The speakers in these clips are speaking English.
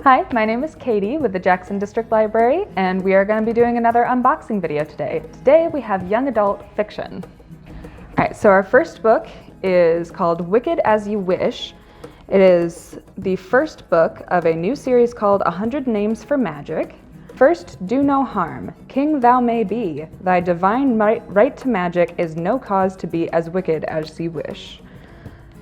Hi, my name is Katie with the Jackson District Library, and we are going to be doing another unboxing video today. Today we have young adult fiction. All right, so our first book is called Wicked As You Wish. It is the first book of a new series called 100 Names for Magic. First, do no harm. King thou may be. Thy divine right to magic is no cause to be as wicked as you wish.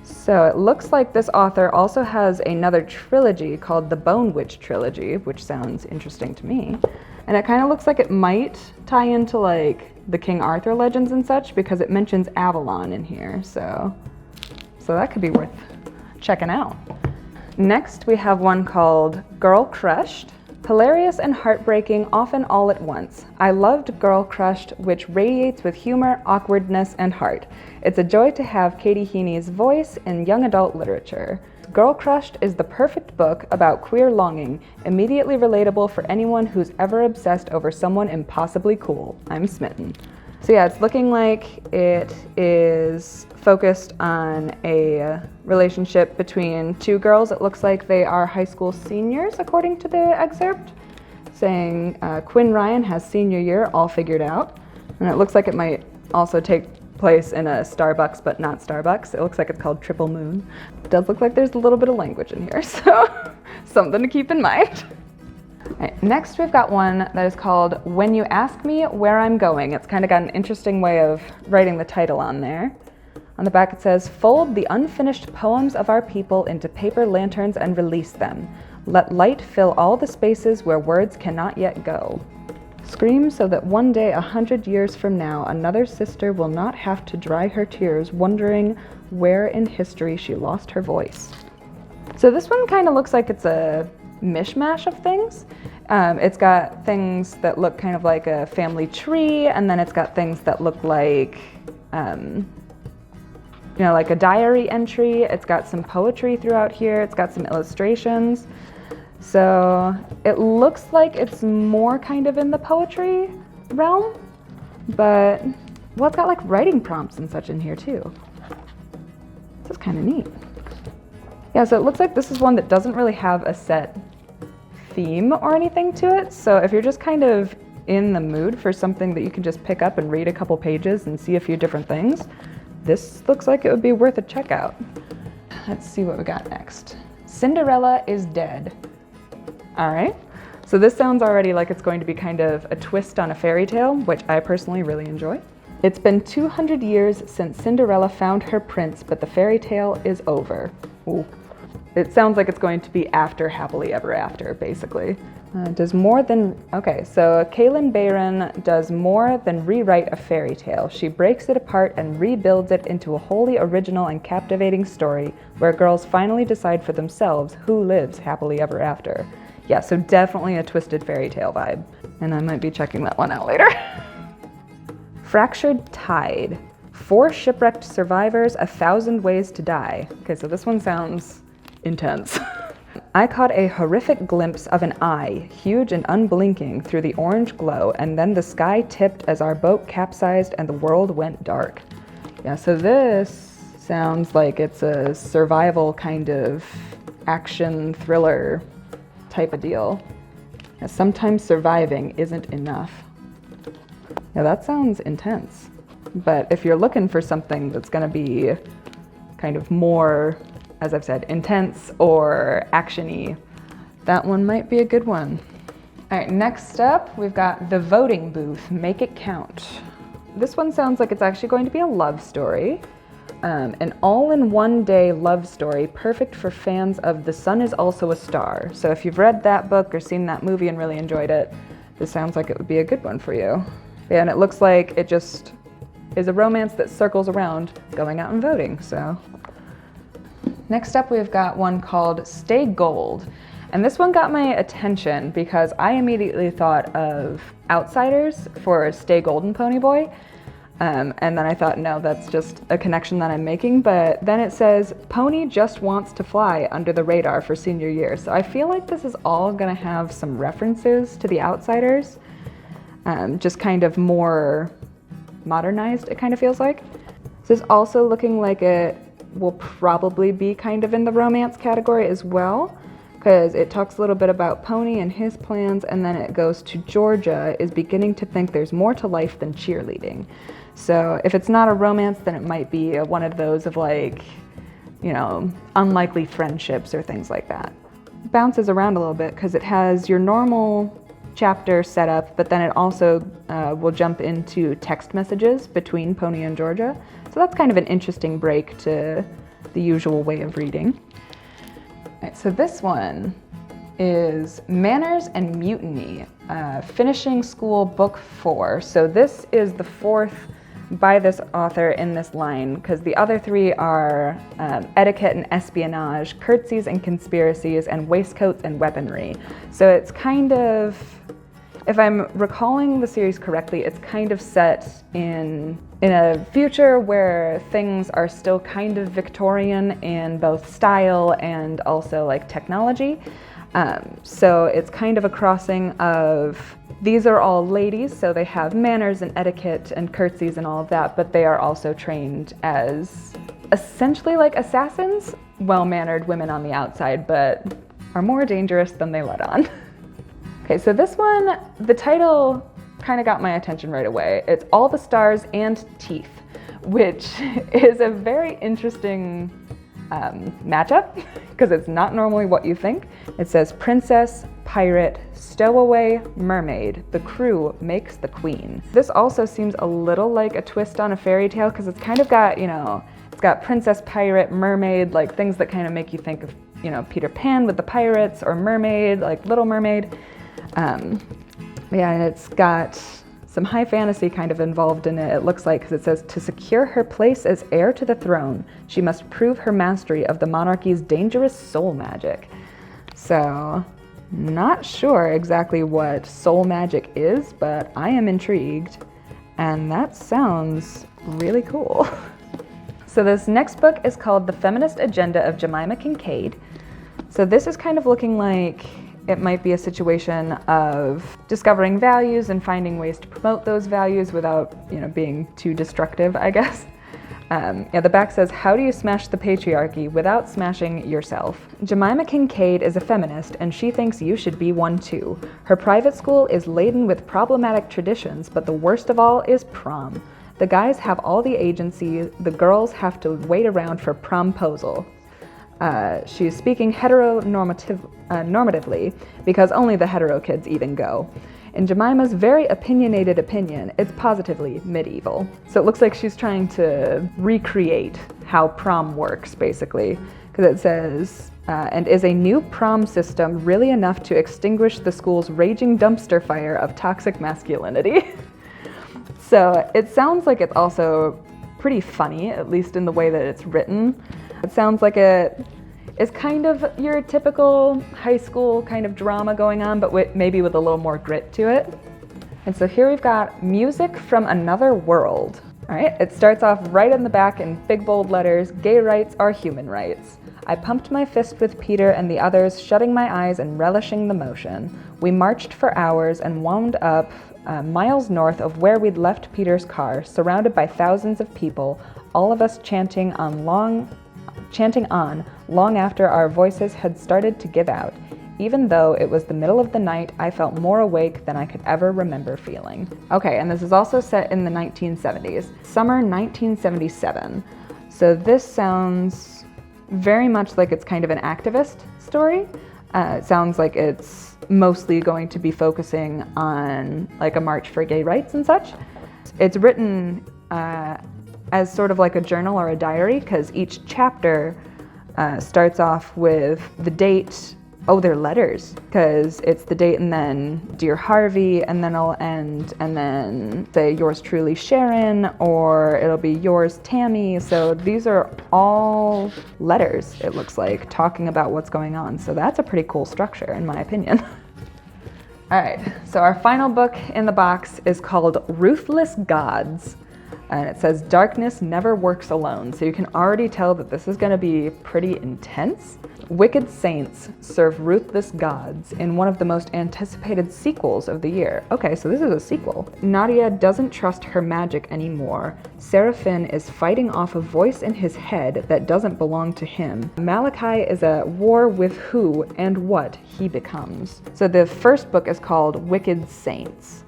So it looks like this author also has another trilogy called the Bone Witch Trilogy, which sounds interesting to me. And it kind of looks like it might tie into like the King Arthur legends and such, because it mentions Avalon in here. So that could be worth checking out. Next, we have one called Girl Crushed. Hilarious and heartbreaking, often all at once. I loved Girl Crushed, which radiates with humor, awkwardness, and heart. It's a joy to have Katie Heaney's voice in young adult literature. Girl Crushed is the perfect book about queer longing, immediately relatable for anyone who's ever obsessed over someone impossibly cool. I'm smitten. So yeah, it's looking like it is focused on a relationship between two girls. It looks like they are high school seniors, according to the excerpt, saying Quinn Ryan has senior year all figured out. And it looks like it might also take place in a Starbucks, but not Starbucks. It looks like it's called Triple Moon. It does look like there's a little bit of language in here, so something to keep in mind. Right, next we've got one that is called When You Ask Me Where I'm Going. It's kind of got an interesting way of writing the title on there. On the back it says, fold the unfinished poems of our people into paper lanterns and release them. Let light fill all the spaces where words cannot yet go. Scream so that one day 100 years from now, another sister will not have to dry her tears wondering where in history she lost her voice. So this one kind of looks like it's a mishmash of things. It's got things that look kind of like a family tree, and then it's got things that look like, like a diary entry. It's got some poetry throughout here. It's got some illustrations. So it looks like it's more kind of in the poetry realm, but well, it's got like writing prompts and such in here too. This is kind of neat. Yeah, so it looks like this is one that doesn't really have a set theme or anything to it. So if you're just kind of in the mood for something that you can just pick up and read a couple pages and see a few different things, this looks like it would be worth a check out. Let's see what we got next. Cinderella is Dead. All right, so this sounds already like it's going to be kind of a twist on a fairy tale, which I personally really enjoy. It's been 200 years since Cinderella found her prince, but the fairy tale is over. Ooh. It sounds like it's going to be after Happily Ever After, basically. So Kalynn Bayron does more than rewrite a fairy tale. She breaks it apart and rebuilds it into a wholly original and captivating story where girls finally decide for themselves who lives happily ever after. Yeah, so definitely a twisted fairy tale vibe. And I might be checking that one out later. Fractured Tide. 4 shipwrecked survivors, 1,000 ways to die. Okay, so this one sounds intense. I caught a horrific glimpse of an eye, huge and unblinking, through the orange glow, and then the sky tipped as our boat capsized and the world went dark. Yeah, so this sounds like it's a survival kind of action thriller type of deal. Yeah, sometimes surviving isn't enough. Yeah, that sounds intense. But if you're looking for something that's gonna be kind of more, as I've said, intense or action-y, that one might be a good one. All right, next up, we've got The Voting Booth, Make It Count. This one sounds like it's actually going to be a love story. An all-in-one-day love story, perfect for fans of The Sun Is Also a Star. So if you've read that book or seen that movie and really enjoyed it, this sounds like it would be a good one for you. Yeah, and it looks like it just is a romance that circles around going out and voting, so. Next up, we've got one called Stay Gold. And this one got my attention because I immediately thought of Outsiders for Stay Golden Pony Boy. And then I thought, no, that's just a connection that I'm making. But then it says, Pony just wants to fly under the radar for senior year. So I feel like this is all gonna have some references to the Outsiders. Just kind of more modernized, it kind of feels like. This is also looking like it will probably be kind of in the romance category as well. because it talks a little bit about Pony and his plans, and then it goes to Georgia is beginning to think there's more to life than cheerleading. So if it's not a romance, then it might be one of those of like, you know, unlikely friendships or things like that. It bounces around a little bit because it has your normal chapter set up, but then it also will jump into text messages between Pony and Georgia. So that's kind of an interesting break to the usual way of reading. All right, so this one is Manners and Mutiny, Finishing School Book 4. So this is the fourth by this author in this line, because the other three are Etiquette and Espionage, Curtsies and Conspiracies, and Waistcoats and Weaponry. So it's kind of, if I'm recalling the series correctly, it's kind of set in a future where things are still kind of Victorian in both style and also like technology. So it's kind of a crossing of, these are all ladies, so they have manners and etiquette and curtsies and all of that, but they are also trained as essentially like assassins, well-mannered women on the outside, but are more dangerous than they let on. Okay, so this one, the title kind of got my attention right away. It's All the Stars and Teeth, which is a very interesting matchup because it's not normally what you think. It says princess, pirate, stowaway, mermaid. The crew makes the queen. This also seems a little like a twist on a fairy tale because it's kind of got, you know, it's got princess, pirate, mermaid, like things that kind of make you think of, you know, Peter Pan with the pirates, or mermaid, like Little Mermaid. Yeah, and it's got some high fantasy kind of involved in it, it looks like, because it says, to secure her place as heir to the throne, she must prove her mastery of the monarchy's dangerous soul magic. So, not sure exactly what soul magic is, but I am intrigued, and that sounds really cool. So this next book is called The Feminist Agenda of Jemima Kincaid. So this is kind of looking like it might be a situation of discovering values and finding ways to promote those values without, you know, being too destructive, I guess. Yeah, the back says, how do you smash the patriarchy without smashing yourself? Jemima Kincaid is a feminist, and she thinks you should be one too. Her private school is laden with problematic traditions, but the worst of all is prom. The guys have all the agency, the girls have to wait around for promposal. She is speaking normatively because only the hetero kids even go. In Jemima's very opinionated opinion, it's positively medieval. So it looks like she's trying to recreate how prom works, basically, because it says, and is a new prom system really enough to extinguish the school's raging dumpster fire of toxic masculinity? So it sounds like it's also pretty funny, at least in the way that it's written. It sounds like it is kind of your typical high school kind of drama going on, but maybe with a little more grit to it. And so here we've got Music from Another World. All right, it starts off right in the back in big bold letters, gay rights are human rights. I pumped my fist with Peter and the others, shutting my eyes and relishing the motion. We marched for hours and wound up miles north of where we'd left Peter's car, surrounded by thousands of people, all of us chanting on long after our voices had started to give out. Even though it was the middle of the night, I felt more awake than I could ever remember feeling. Okay, and this is also set in the 1970s, summer 1977. So this sounds very much like it's kind of an activist story. It sounds like it's mostly going to be focusing on like a march for gay rights and such. It's written as sort of like a journal or a diary, because each chapter starts off with the date. Oh, they're letters, because it's the date and then Dear Harvey, and then I'll end and then say yours truly Sharon, or it'll be yours Tammy. So these are all letters, it looks like, talking about what's going on. So that's a pretty cool structure, in my opinion. All right, so our final book in the box is called Ruthless Gods. And it says, darkness never works alone. So you can already tell that this is going to be pretty intense. Wicked saints serve ruthless gods in one of the most anticipated sequels of the year. Okay, so this is a sequel. Nadia doesn't trust her magic anymore. Seraphim is fighting off a voice in his head that doesn't belong to him. Malachi is at war with who and what he becomes. So the first book is called Wicked Saints.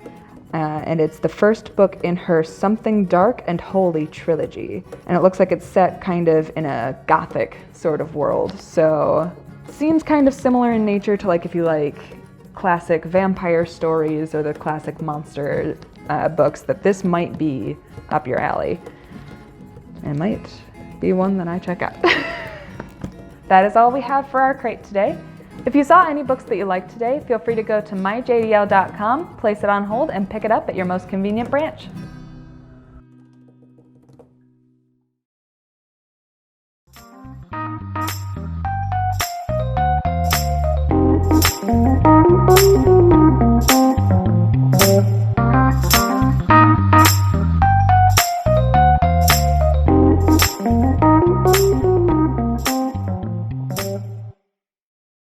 And it's the first book in her Something Dark and Holy trilogy. And it looks like it's set kind of in a gothic sort of world. So it seems kind of similar in nature to like if you like classic vampire stories or the classic monster books, that this might be up your alley. It might be one that I check out. That is all we have for our crate today. If you saw any books that you liked today, feel free to go to myjdl.com, place it on hold, and pick it up at your most convenient branch.